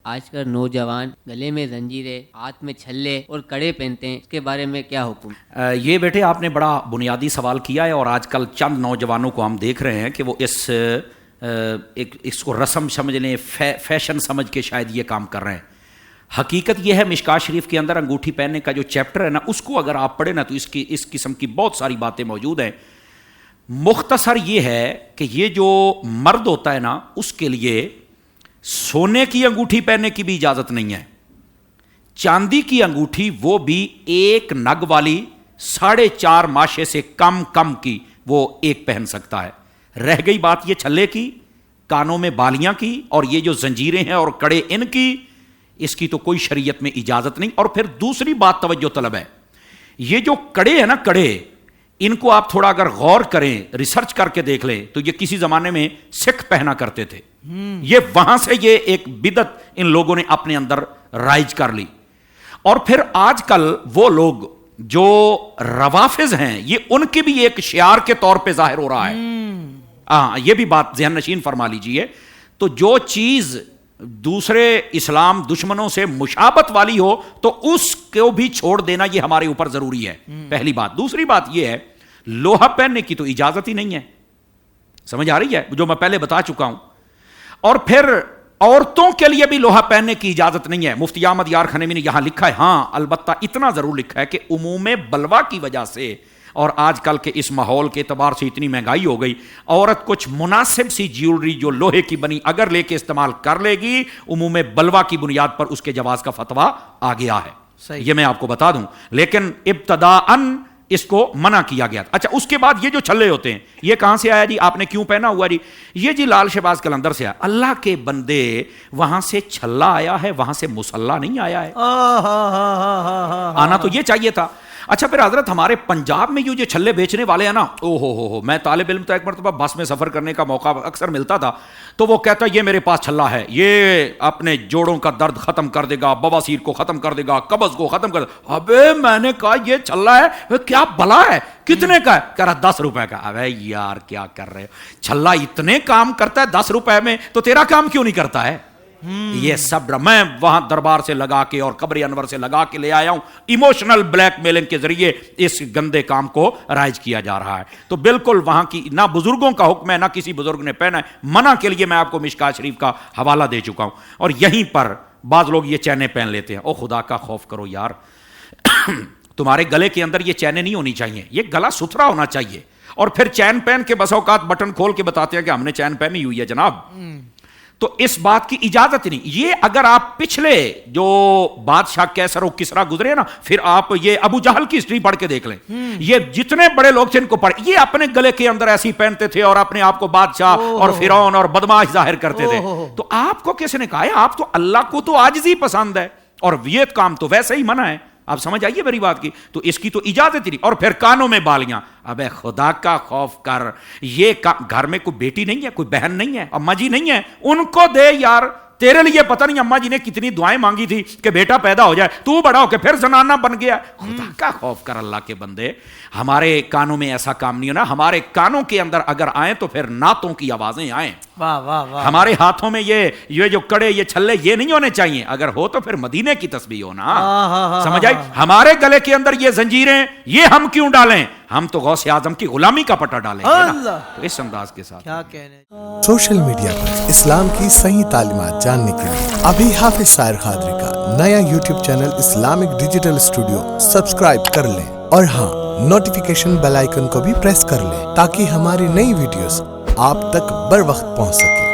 آج کل نوجوان گلے میں زنجیریں، ہاتھ میں چھلے اور کڑے پہنتے ہیں، اس کے بارے میں کیا حکم؟ یہ بیٹے آپ نے بڑا بنیادی سوال کیا ہے، اور آج کل چند نوجوانوں کو ہم دیکھ رہے ہیں کہ وہ اس کو رسم سمجھ لیں، فیشن سمجھ کے شاید یہ کام کر رہے ہیں۔ حقیقت یہ ہے مشکات شریف کے اندر انگوٹھی پہننے کا جو چیپٹر ہے نا، اس کو اگر آپ پڑھیں نا تو اس قسم کی بہت ساری باتیں موجود ہیں۔ مختصر یہ ہے کہ یہ جو مرد ہوتا ہے نا، اس کے لیے سونے کی انگوٹھی پہننے کی بھی اجازت نہیں ہے، چاندی کی انگوٹھی وہ بھی ایک نگ والی 4.5 ماشے سے کم کی وہ ایک پہن سکتا ہے۔ رہ گئی بات یہ چھلے کی، کانوں میں بالیاں کی، اور یہ جو زنجیریں ہیں اور کڑے ان کی، اس کی تو کوئی شریعت میں اجازت نہیں۔ اور پھر دوسری بات توجہ طلب ہے، یہ جو کڑے ہیں نا، کڑے، ان کو آپ تھوڑا اگر غور کریں، ریسرچ کر کے دیکھ لیں تو یہ کسی زمانے میں سکھ پہنا کرتے تھے۔ یہ وہاں سے یہ ایک بدعت ان لوگوں نے اپنے اندر رائج کر لی۔ اور پھر آج کل وہ لوگ جو روافظ ہیں، یہ ان کی بھی ایک شعار کے طور پہ ظاہر ہو رہا ہے۔ یہ بھی بات ذہن نشین فرما لیجئے۔ تو جو چیز دوسرے اسلام دشمنوں سے مشابہت والی ہو تو اس کو بھی چھوڑ دینا یہ ہمارے اوپر ضروری ہے، پہلی بات۔ دوسری بات یہ ہے، لوہا پہننے کی تو اجازت ہی نہیں ہے، سمجھ آ رہی ہے، جو میں پہلے بتا چکا ہوں۔ اور پھر عورتوں کے لیے بھی لوہا پہننے کی اجازت نہیں ہے۔ مفتی احمد یار خنیمی نے یہاں لکھا ہے، ہاں البتہ اتنا ضرور لکھا ہے کہ عموم بلوا کی وجہ سے اور آج کل کے اس ماحول کے اعتبار سے اتنی مہنگائی ہو گئی، عورت کچھ مناسب سی جیولری جو لوہے کی بنی اگر لے کے استعمال کر لے گی، عموم بلوا کی بنیاد پر اس کے جواز کا فتویٰ آ گیا ہے، یہ میں آپ کو بتا دوں، لیکن ابتداءً اس کو منع کیا گیا تھا۔ اچھا، اس کے بعد یہ جو چھلے ہوتے ہیں، یہ کہاں سے آیا جی؟ آپ نے کیوں پہنا ہوا جی؟ یہ جی لال شہباز قلندر سے آیا۔ اللہ کے بندے، وہاں سے چھلا آیا ہے، وہاں سے مسلح نہیں آیا ہے۔ آنا تو یہ چاہیے تھا۔ اچھا، پھر حضرت ہمارے پنجاب میں جو چھلے بیچنے والے ہیں نا، ہو میں طالب علم تو ایک مرتبہ بس میں سفر کرنے کا موقع اکثر ملتا تھا، تو وہ کہتا ہے یہ میرے پاس چھلا ہے، یہ اپنے جوڑوں کا درد ختم کر دے گا، بواسیر کو ختم کر دے گا، قبض کو ختم کر دے گا۔ ابے میں نے کہا یہ چھلا ہے، کیا بلا ہے، کتنے کا ہے؟ کہہ رہا 10 روپے کا۔ ابے یار کیا کر رہے ہو، چھلا اتنے کام کرتا ہے 10 روپے میں، تو تیرا کام کیوں نہیں کرتا ہے؟ یہ سب میں وہاں دربار سے لگا کے اور قبر انور سے لگا کے لے آیا ہوں، ایموشنل بلیک میلنگ کے ذریعے اس گندے کام کو رائج کیا جا رہا ہے۔ تو بالکل وہاں کی نہ بزرگوں کا حکم ہے، نہ کسی بزرگ نے پہنا ہے۔ منع کے لیے میں آپ کو مشکات شریف کا حوالہ دے چکا ہوں۔ اور یہیں پر بعض لوگ یہ چینیں پہن لیتے ہیں۔ او خدا کا خوف کرو یار، تمہارے گلے کے اندر یہ چینیں نہیں ہونی چاہیے، یہ گلا ستھرا ہونا چاہیے۔ اور پھر چین پہن کے بس اوقات بٹن کھول کے بتاتے ہیں کہ ہم نے چین پہنی ہوئی ہے جناب، تو اس بات کی اجازت نہیں۔ یہ اگر آپ پچھلے جو بادشاہ کیسر و کسرا گزرے نا، پھر آپ یہ ابو جہل کی ہسٹری پڑھ کے دیکھ لیں، یہ جتنے بڑے لوگ تھے ان کو پڑھ، یہ اپنے گلے کے اندر ایسی پہنتے تھے اور اپنے آپ کو بادشاہ اور فرعون اور بدماش ظاہر کرتے تھے۔ تو آپ کو کس نے کہا ہے؟ آپ تو اللہ کو تو عاجزی پسند ہے، اور یہ کام تو ویسے ہی منع ہے۔ آپ سمجھ آئیے میری بات کی؟ تو اس کی تو اجازت ہی نہیں۔ اور پھر کانوں میں بالیاں، ابے خدا کا خوف کر، یہ گھر میں کوئی بیٹی نہیں ہے، کوئی بہن نہیں ہے، اماں جی نہیں ہے، ان کو دے یار۔ تیرے لیے پتہ نہیں اماں جی نے کتنی دعائیں مانگی تھی کہ بیٹا پیدا ہو جائے، تو بڑا ہو کے پھر زنانہ بن گیا۔ خدا کا خوف کر اللہ کے بندے، ہمارے کانوں میں ایسا کام نہیں ہونا۔ ہمارے کانوں کے اندر اگر آئیں تو پھر نعتوں کی آوازیں آئیں۔ واہ واہ واہ۔ ہمارے ہاتھوں میں یہ جو کڑے، یہ چھلے، یہ نہیں ہونے چاہیے۔ اگر ہو تو پھر مدینے کی تسبیح ہونا، سمجھ آئی؟ ہمارے گلے کے اندر یہ زنجیریں، یہ ہم کیوں ڈالیں؟ ہم تو غوث اعظم کی غلامی کا پٹا ڈالیں گے نا، تو اس انداز کے ساتھ۔ کیا کہنے۔ سوشل میڈیا پر اسلام کی صحیح تعلیمات جاننے کے لیے ابھی حافظ سائر قادری کا نیا YouTube channel Islamic digital studio subscribe کر لیں، اور ہاں، نوٹیفیکیشن بیل آئیکن کو بھی پریس کر لیں تاکہ ہماری نئی ویڈیوز آپ تک بر وقت پہنچ سکے۔